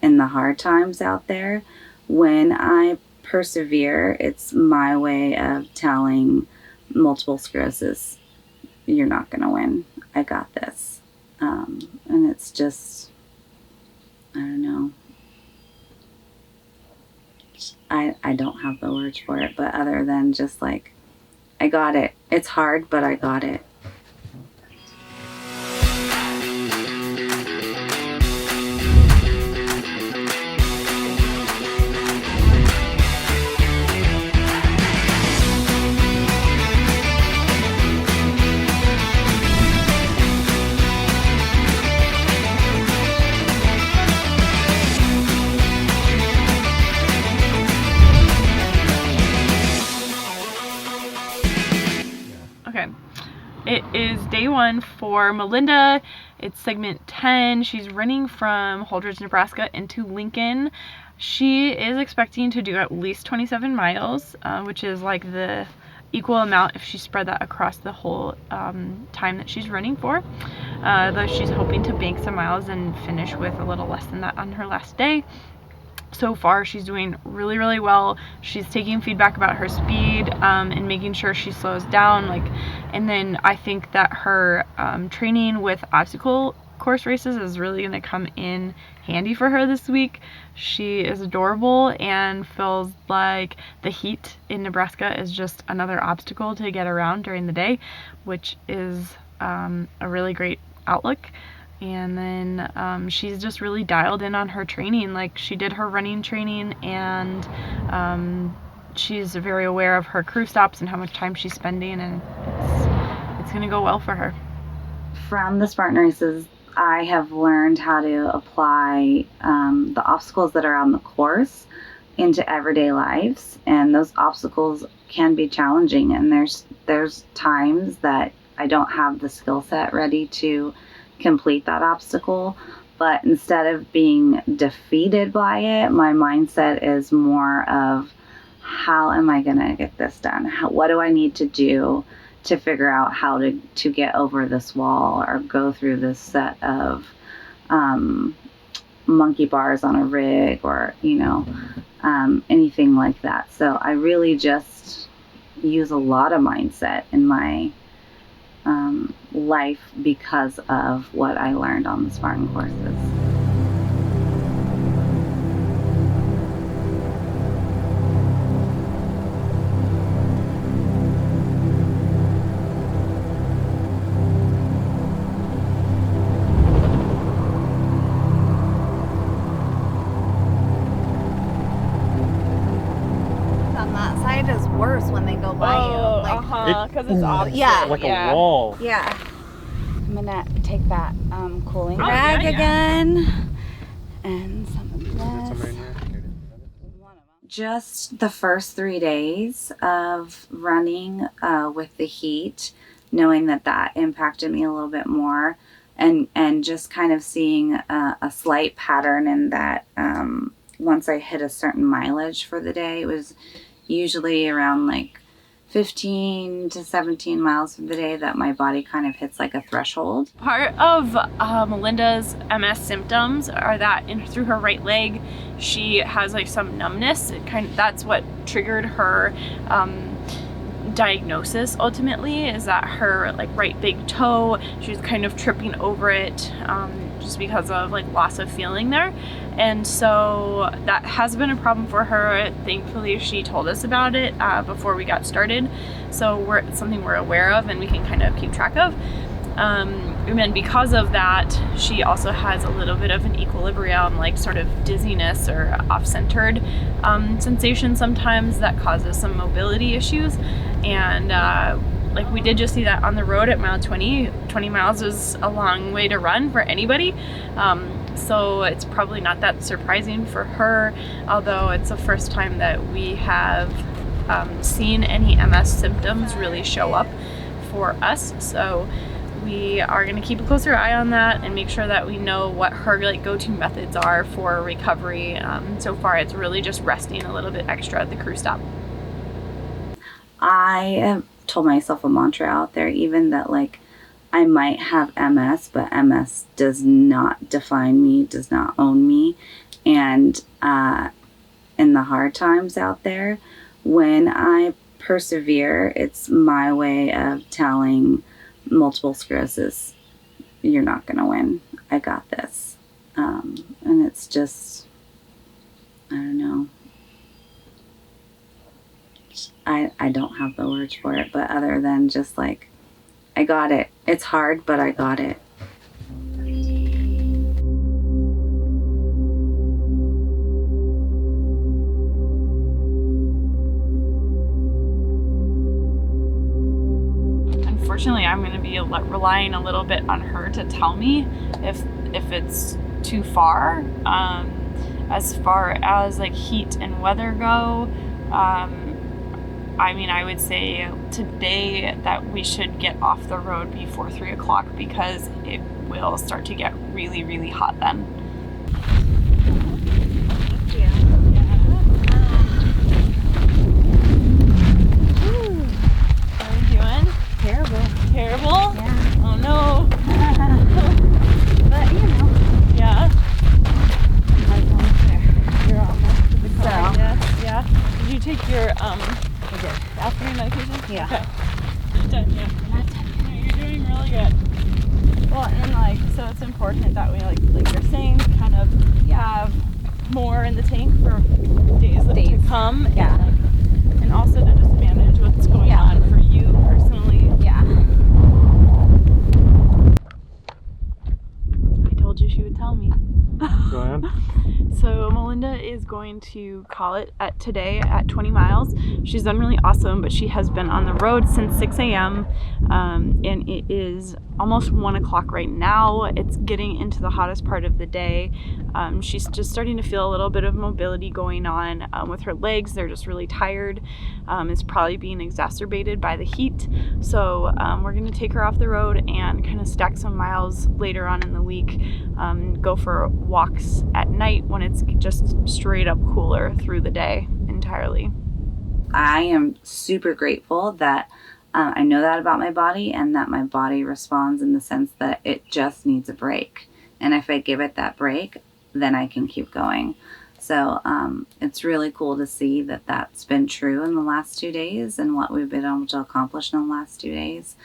in the hard times out there. When I persevere, it's my way of telling multiple sclerosis, you're not going to win. I got this. And it's just, I don't know. I don't have the words for it, but other than just like, I got it. It's hard, but I got it. It is day 1 for Melinda. It's segment 10. She's running from Holdridge, Nebraska into Lincoln. She is expecting to do at least 27 miles, which is like the equal amount if she spread that across the whole time that she's running for. Though she's hoping to bank some miles and finish with a little less than that on her last day. So far she's doing really, really well. She's taking feedback about her speed and making sure she slows down, and then I think that her training with obstacle course races is really going to come in handy for her this week. She is adorable and feels like the heat in Nebraska is just another obstacle to get around during the day, which is a really great outlook. And then she's just really dialed in on her training. Like, she did her running training, and she's very aware of her crew stops and how much time she's spending, and it's gonna go well for her. From the Spartan races, I have learned how to apply the obstacles that are on the course into everyday lives, and those obstacles can be challenging, and there's times that I don't have the skill set ready to complete that obstacle, but instead of being defeated by it, my mindset is more of, how am I gonna get this done? What do I need to do to figure out how to get over this wall or go through this set of monkey bars on a rig, or anything like that. So I really just use a lot of mindset in my life because of what I learned on the Spartan courses. On that side is worse when they go by you. Because it's obvious. Yeah. Like a wall. Yeah. I'm gonna take that cooling rag again, and some of this. Just the first 3 days of running with the heat, knowing that impacted me a little bit more, and just kind of seeing a slight pattern in that once I hit a certain mileage for the day, it was usually around like 15 to 17 miles for the day that my body kind of hits like a threshold. Part of Melinda's MS symptoms are that through her right leg, she has like some numbness. That's what triggered her diagnosis ultimately, is that her like right big toe, she was kind of tripping over it just because of like loss of feeling there. And so that has been a problem for her. Thankfully, she told us about it before we got started. So it's something we're aware of and we can kind of keep track of. And then because of that, she also has a little bit of an equilibrium, like sort of dizziness or off-centered sensation sometimes that causes some mobility issues. And like we did just see that on the road at mile 20. 20 miles is a long way to run for anybody. So it's probably not that surprising for her, although it's the first time that we have seen any MS symptoms really show up for us. So we are going to keep a closer eye on that and make sure that we know what her like go-to methods are for recovery. So far it's really just resting a little bit extra at the crew stop. I have told myself a mantra out there, even that like I might have MS, but MS does not define me, does not own me. And And in the hard times out there, when I persevere, it's my way of telling multiple sclerosis, you're not going to win. I got this. And it's just, I don't know. I don't have the words for it, but other than just like, I got it. It's hard, but I got it. Unfortunately, I'm going to be relying a little bit on her to tell me if it's too far. As far as like heat and weather go, I mean, I would say today that we should get off the road before 3 o'clock because it will start to get really, really hot then. Thank you. How are you doing? Terrible. Terrible? Yeah. Oh no. But you know. Yeah. I'm almost there. You're almost to the car. So. Yeah. Did you take your I did. afternoon medication? Yeah. Okay. Not done yet. Not done. No, you're doing really good. Well, and like, so it's important that we like you're saying, kind of have more in the tank for days to come. Yeah. And also to just manage what's going on for you personally. Yeah. I told you she would tell me. Go ahead. So Melinda is going to call it today at 20 miles. She's done really awesome, but she has been on the road since 6 a.m. And it is almost 1 o'clock right now. It's getting into the hottest part of the day. She's just starting to feel a little bit of mobility going on with her legs. They're just really tired. It's probably being exacerbated by the heat. So we're going to take her off the road and kind of stack some miles later on in the week. Go for walks at night when it's just straight up cooler through the day entirely. I am super grateful that I know that about my body and that my body responds in the sense that it just needs a break. And if I give it that break, then I can keep going. So it's really cool to see that that's been true in the last 2 days and what we've been able to accomplish in the last 2 days.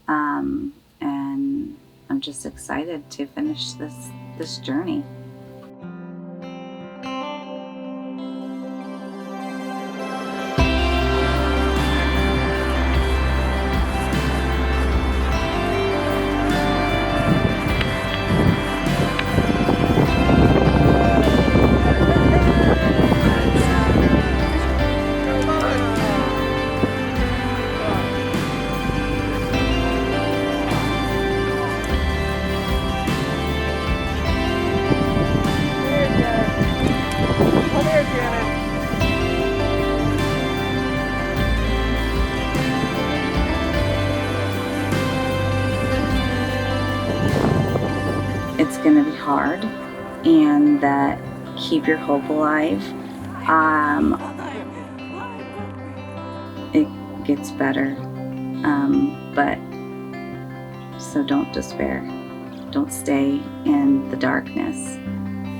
And I'm just excited to finish this journey. It's going to be hard, and that keep your hope alive. It gets better, but so don't despair. Don't stay in the darkness.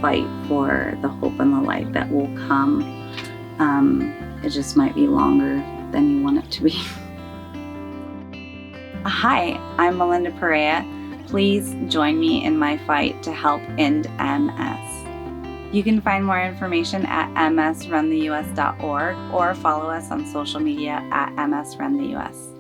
Fight for the hope and the light that will come. It just might be longer than you want it to be. Hi, I'm Melinda Perea. Please join me in my fight to help end MS. You can find more information at msruntheus.org or follow us on social media at msruntheus.